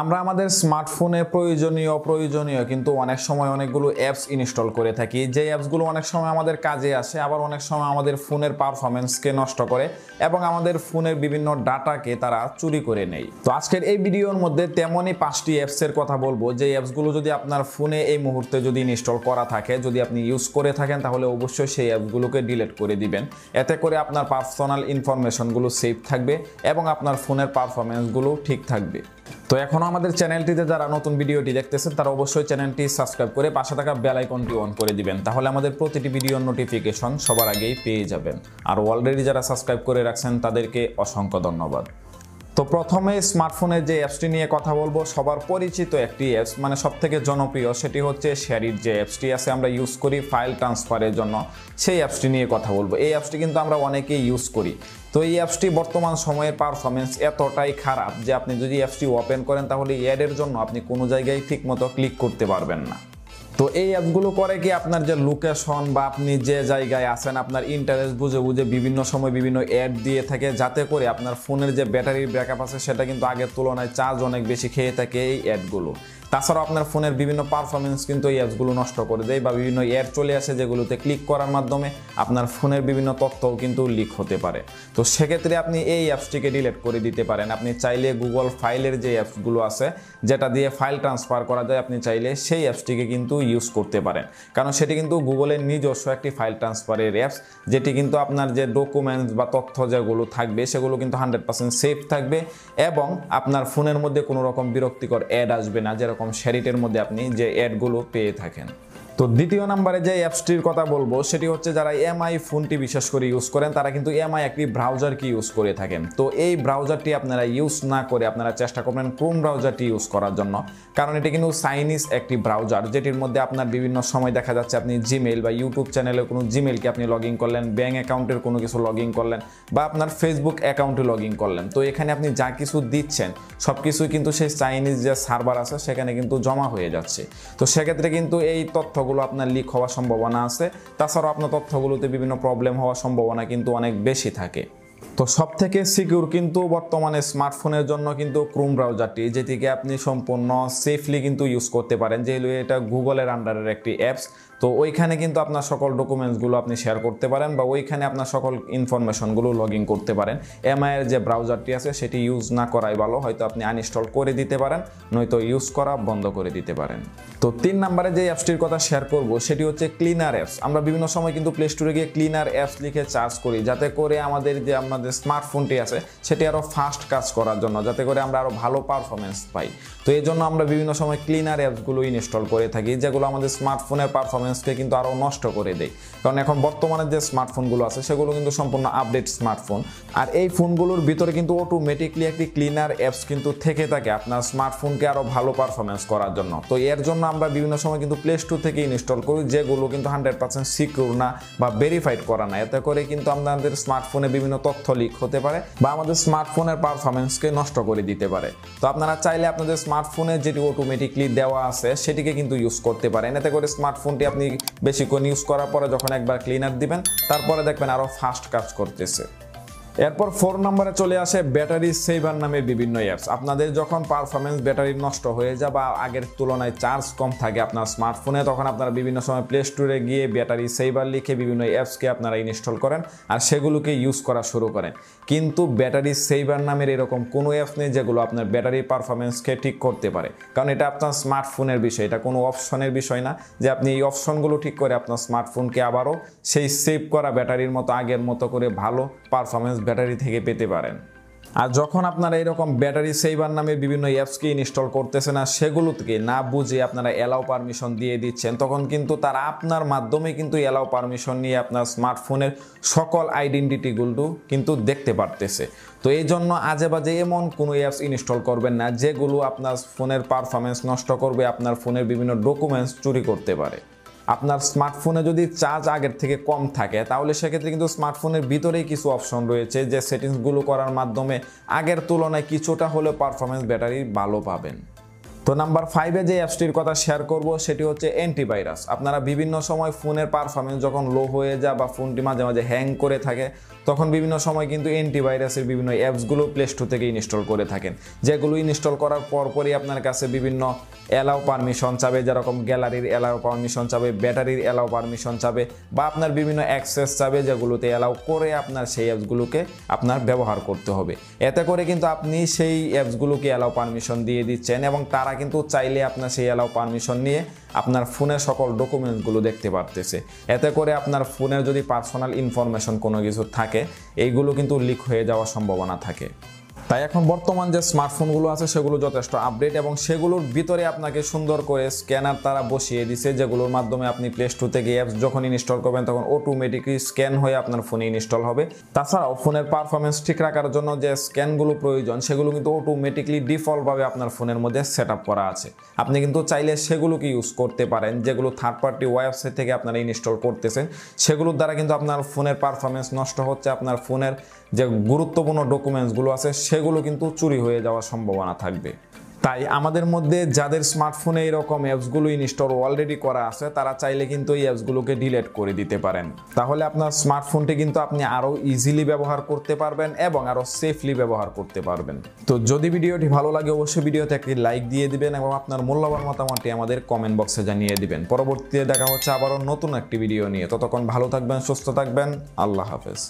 আমরা আমাদের স্মার্টফোনে প্রয়োজনীয় কিন্তু অনেক সময় অনেকগুলো অ্যাপস ইনস্টল করে থাকি, যে অ্যাপসগুলো অনেক সময় আমাদের কাজে আসে, আবার অনেক সময় আমাদের ফোনের পারফরমেন্সকে নষ্ট করে এবং আমাদের ফোনের বিভিন্ন ডাটাকে তারা চুরি করে নেয়। তো আজকের এই ভিডিওর মধ্যে তেমনই 5টি অ্যাপসের কথা বলবো, যে অ্যাপসগুলো যদি আপনার ফোনে এই মুহূর্তে যদি ইনস্টল করা থাকে, যদি আপনি ইউজ করে থাকেন, তাহলে অবশ্যই সেই অ্যাপসগুলোকে ডিলিট করে দিবেন। এতে করে আপনার পার্সোনাল ইনফরমেশনগুলো সেভ থাকবে এবং আপনার ফোনের পারফরমেন্সগুলো ঠিক থাকবে। তো এখনো আমাদের চ্যানেলটিতে যারা নতুন ভিডিওটি দেখতেছেন তারা অবশ্যই চ্যানেলটি সাবস্ক্রাইব করে পাশে থাকা বেল আইকনটি অন করে দিবেন, তাহলে আমাদের প্রতিটি ভিডিওর নোটিফিকেশন সবার আগেই পেয়ে যাবেন। আর অলরেডি যারা সাবস্ক্রাইব করে রাখছেন তাদেরকে অসংখ্য ধন্যবাদ। তো প্রথমে স্মার্টফোনের যে অ্যাপসটি নিয়ে কথা বলবো, সবার পরিচিত একটি অ্যাপস, মানে সবথেকে জনপ্রিয়, সেটি হচ্ছে শেয়ারিট যে অ্যাপসটি আছে আমরা ইউজ করি ফাইল ট্রান্সফারের জন্য, সেই অ্যাপসটি নিয়ে কথা বলবো। এই অ্যাপসটি কিন্তু আমরা অনেকেই ইউজ করি। তো এই অ্যাপসটি বর্তমান সময়ের পারফরমেন্স এতটাই খারাপ যে আপনি যদি অ্যাপসটি ওপেন করেন তাহলে অ্যাডের জন্য আপনি কোনো জায়গায় ঠিকমতো ক্লিক করতে পারবেন না। তো এই অ্যাপগুলো করে কি আপনার যে লোকেশন বা আপনি যে জায়গায় আছেন আপনার ইন্টারেস্ট বুঝে বিভিন্ন সময় বিভিন্ন অ্যাড দিয়ে থাকে, যাতে করে আপনার ফোনের যে ব্যাটারির ব্যাকআপ আছে সেটা কিন্তু আগের তুলনায় চার্জ অনেক বেশি খেয়ে থাকে এই অ্যাডগুলো। তাছাড়াও আপনার ফোনের বিভিন্ন পারফরমেন্স কিন্তু এই অ্যাপসগুলো নষ্ট করে দেয়, বা বিভিন্ন অ্যাড চলে আসে যেগুলোতে ক্লিক করার মাধ্যমে আপনার ফোনের বিভিন্ন তথ্যও কিন্তু লিক হতে পারে। তো সেক্ষেত্রে আপনি এই অ্যাপসটিকে ডিলিট করে দিতে পারেন। আপনি চাইলে গুগল ফাইলের যে অ্যাপসগুলো আছে যেটা দিয়ে ফাইল ট্রান্সফার করা যায়, আপনি চাইলে সেই অ্যাপসটিকে কিন্তু ইউজ করতে পারেন, কারণ সেটি কিন্তু গুগলের নিজস্ব একটি ফাইল ট্রান্সফারের অ্যাপস, যেটি কিন্তু আপনার যে ডকুমেন্টস বা তথ্য যেগুলো থাকবে সেগুলো কিন্তু 100% সেফ থাকবে এবং আপনার ফোনের মধ্যে কোনো রকম বিরক্তিকর অ্যাড আসবে না, যেরকম শেয়ারিটের মধ্যে আপনি যে অ্যাডগুলো পেয়ে থাকেন। তো দ্বিতীয় নম্বরে যে অ্যাপসটির কথা বলবো সেটি হচ্ছে যারা এমআই ফোনটি বিশেষ করে ইউজ করেন তারা কিন্তু এমআই একটি ব্রাউজারকে ইউজ করে থাকেন। তো এই ব্রাউজারটি আপনারা ইউজ না করে আপনারা চেষ্টা করবেন ক্রোম ব্রাউজারটি ইউজ করার জন্য, কারণ এটি কিন্তু চাইনিজ একটি ব্রাউজার, যেটির মধ্যে আপনার বিভিন্ন সময় দেখা যাচ্ছে আপনি জিমেইল বা ইউটিউব চ্যানেলের কোনো জিমেইলকে আপনি লগ ইন করলেন, ব্যাঙ্ক অ্যাকাউন্টের কোনো কিছু লগ ইন করলেন, বা আপনার ফেসবুক অ্যাকাউন্টে লগ ইন করলেন। তো এখানে আপনি যা কিছু দিচ্ছেন সব কিছুই কিন্তু সেই চাইনিজ যে সার্ভার আছে সেখানে কিন্তু জমা হয়ে যাচ্ছে। তো সেক্ষেত্রে কিন্তু এই তথ্যগুলো আপনার লিক হওয়ার সম্ভাবনা আছে। তাছাড়াও আপনার তথ্যগুলোতে বিভিন্ন প্রবলেম হওয়ার সম্ভাবনা কিন্তু অনেক বেশি থাকে। তো সবথেকে সিকিউর কিন্তু বর্তমানে স্মার্টফোনের জন্য কিন্তু ক্রোম ব্রাউজারটি, যেটিকে আপনি সম্পূর্ণ সেফলি কিন্তু ইউজ করতে পারেন, যেহেতু এটা গুগলের আন্ডারের একটি অ্যাপস। তো ওইখানে কিন্তু আপনার সকল ডকুমেন্টসগুলো আপনি শেয়ার করতে পারেন বা ওইখানে আপনার সকল ইনফরমেশনগুলো লগ ইন করতে পারেন। এমআইয়ের যে ব্রাউজারটি আছে সেটি ইউজ না করাই ভালো, হয়তো আপনি আনইনস্টল করে দিতে পারেন, নয়তো ইউজ করা বন্ধ করে দিতে পারেন। তো 3 নম্বরে যে অ্যাপসটির কথা শেয়ার করব সেটি হচ্ছে ক্লিনার অ্যাপস। আমরা বিভিন্ন সময় কিন্তু প্লে স্টোরে গিয়ে ক্লিনার অ্যাপস লিখে সার্চ করি, যাতে করে আমাদের স্মার্টফোনটি আছে সেটি আরও ফাস্ট কাজ করার জন্য, যাতে করে আমরা আরও ভালো পারফরমেন্স পাই। তো এই জন্য আমরা বিভিন্ন সময় ক্লিনার অ্যাপসগুলো ইনস্টল করে থাকি, যেগুলো আমাদের স্মার্টফোনের পারফরমেন্সকে কিন্তু আরও নষ্ট করে দেয়। কারণ এখন বর্তমানে যে স্মার্টফোনগুলো আছে সেগুলো কিন্তু সম্পূর্ণ আপডেট স্মার্টফোন, আর এই ফোনগুলোর ভিতরে কিন্তু অটোমেটিকলি একটি ক্লিনার অ্যাপস কিন্তু থেকে থাকে আপনার স্মার্টফোনকে আরও ভালো পারফরমেন্স করার জন্য। তো এর জন্য আমরা বিভিন্ন সময় কিন্তু প্লে স্টোর থেকে ইনস্টল করি, যেগুলো কিন্তু 100% সিকিউর না বা ভেরিফাইড করা না। এতে করে কিন্তু আমাদের স্মার্টফোনে বিভিন্ন তথ্য লিক হতে পারে বা আমাদের স্মার্টফোনের পারফরমেন্সকে নষ্ট করে দিতে পারে। তো আপনারা চাইলে আপনাদের স্মার্টফোনে যেটি অটোমেটিকলি দেওয়া আছে সেটিকে কিন্তু ইউজ করতে পারেন। এতে করে স্মার্টফোনটি আপনি বেশিক্ষণ ইউজ করার পরে যখন একবার ক্লিনার দিবেন তারপরে দেখবেন আরও ফাস্ট কাজ করতেছে। এরপর 4 নম্বরে চলে আসে ব্যাটারি সেভার নামের বিভিন্ন অ্যাপস। আপনাদের যখন পারফরমেন্স ব্যাটারি নষ্ট হয়ে যায় বা আগের তুলনায় চার্জ কম থাকে আপনার স্মার্টফোনে, তখন আপনারা বিভিন্ন সময় প্লে স্টোরে গিয়ে ব্যাটারি সেভার লিখে বিভিন্ন অ্যাপসকে আপনারা ইনস্টল করেন আর সেগুলোকে ইউজ করা শুরু করেন। কিন্তু ব্যাটারি সেভার নামের এরকম কোনো অ্যাপস নেই যেগুলো আপনার ব্যাটারি পারফরমেন্সকে ঠিক করতে পারে, কারণ এটা আপনার স্মার্টফোনের বিষয়, এটা কোনো অপশনের বিষয় না যে আপনি এই অপশনগুলো ঠিক করে আপনার স্মার্টফোনকে আবারও সেই সেভ করা ব্যাটারির মতো আগের মতো করে ভালো পারফরমেন্স ব্যাটারি থেকে পেতে পারেন। আর যখন আপনারা এরকম ব্যাটারি সেভার নামে বিভিন্ন অ্যাপসকে ইনস্টল করতেছেন আর সেগুলো থেকে না বুঝে আপনারা অ্যালাউ পারমিশন দিয়ে দিচ্ছেন, তখন কিন্তু তারা আপনার মাধ্যমে কিন্তু অ্যালাউ পারমিশন নিয়ে আপনার স্মার্টফোনের সকল আইডেন্টিটিগুলো কিন্তু দেখতে পারতেছে। তো এই জন্য আজে বাজে এমন কোনো অ্যাপস ইনস্টল করবেন না যেগুলো আপনার ফোনের পারফরমেন্স নষ্ট করবে, আপনার ফোনের বিভিন্ন ডকুমেন্টস চুরি করতে পারে। আপনার স্মার্টফোনে যদি চার্জ আগের থেকে কম থাকে তাহলে সেক্ষেত্রে কিন্তু স্মার্টফোনের ভিতরেই কিছু অপশন রয়েছে যে সেটিংসগুলো করার মাধ্যমে আগের তুলনায় কিছুটা হলেও পারফরমেন্স ব্যাটারি ভালো পাবেন। তো নাম্বার 5-এ যে অ্যাপসটির কথা শেয়ার করব সেটি হচ্ছে অ্যান্টিভাইরাস। আপনারা বিভিন্ন সময় ফোনের পারফরমেন্স যখন লো হয়ে যায় বা ফোনটি মাঝে মাঝে হ্যাং করে থাকে, তখন বিভিন্ন সময় কিন্তু অ্যান্টিভাইরাসের বিভিন্ন অ্যাপসগুলো প্লে স্টোর থেকে ইনস্টল করে থাকেন, যেগুলো ইনস্টল করার পরপরই আপনার কাছে বিভিন্ন অ্যালাউ পারমিশন চাবে, যেরকম গ্যালারির অ্যালাউ পারমিশন চাবে, ব্যাটারির অ্যালাউ পারমিশন চাবে, বা আপনার বিভিন্ন অ্যাক্সেস চাবে, যেগুলোতে অ্যালাউ করে আপনার সেই অ্যাপসগুলোকে আপনার ব্যবহার করতে হবে। এতে করে কিন্তু আপনি সেই অ্যাপসগুলোকে অ্যালাউ পারমিশন দিয়ে দিচ্ছেন এবং তারা কিন্তু চাইলে আপনার সেই অ্যালাউ পারমিশন নিয়ে আপনার ফোনের সকল ডকুমেন্টসগুলো দেখতে পারতেছে। এতে করে আপনার ফোনের যদি পার্সোনাল ইনফরমেশন কোনো কিছু থাকে, এইগুলো কিন্তু লিক হয়ে যাওয়ার সম্ভাবনা থাকে। তাই এখন বর্তমান যে স্মার্টফোনগুলো আছে সেগুলো যথেষ্ট আপডেট এবং সেগুলোর ভিতরে আপনাকে সুন্দর করে স্ক্যানার তারা বসিয়ে দিছে, যেগুলোর মাধ্যমে আপনি প্লে স্টোর থেকে অ্যাপস যখন ইনস্টল করবেন তখন অটোমেটিকলি স্ক্যান হয়ে আপনার ফোনে ইনস্টল হবে। তাছাড়াও ফোনের পারফরমেন্স ঠিক রাখার জন্য যে স্ক্যানগুলো প্রয়োজন সেগুলো কিন্তু অটোমেটিকলি ডিফল্টভাবে আপনার ফোনের মধ্যে সেট আপ করা আছে। আপনি কিন্তু চাইলে সেগুলোকে ইউজ করতে পারেন, যেগুলো থার্ড পার্টি ওয়েবসাইট থেকে আপনারা ইনস্টল করতেছেন, সেগুলোর দ্বারা কিন্তু আপনার ফোনের পারফরমেন্স নষ্ট হচ্ছে, আপনার ফোনের যে গুরুত্বপূর্ণ ডকুমেন্টসগুলো আছে সেগুলো কিন্তু চুরি হয়ে যাওয়ার সম্ভাবনা থাকবে। তাই আমাদের মধ্যে যাদের স্মার্টফোনে এরকম অ্যাপসগুলো ইনস্টল অলরেডি করা আছে তারা চাইলে কিন্তু এই অ্যাপসগুলোকে ডিলিট করে দিতে পারেন। তাহলে আপনার স্মার্টফোনটি কিন্তু আপনি আরও ইজিলি ব্যবহার করতে পারবেন এবং আরও সেফলি ব্যবহার করতে পারবেন। তো যদি ভিডিওটি ভালো লাগে অবশ্যই ভিডিওতে একটি লাইক দিয়ে দিবেন এবং আপনার মূল্যবান মতামতটি আমাদের কমেন্ট বক্সে জানিয়ে দিবেন। পরবর্তীতে দেখা হচ্ছে আবারও নতুন একটি ভিডিও নিয়ে। ততক্ষণ ভালো থাকবেন, সুস্থ থাকবেন। আল্লাহ হাফেজ।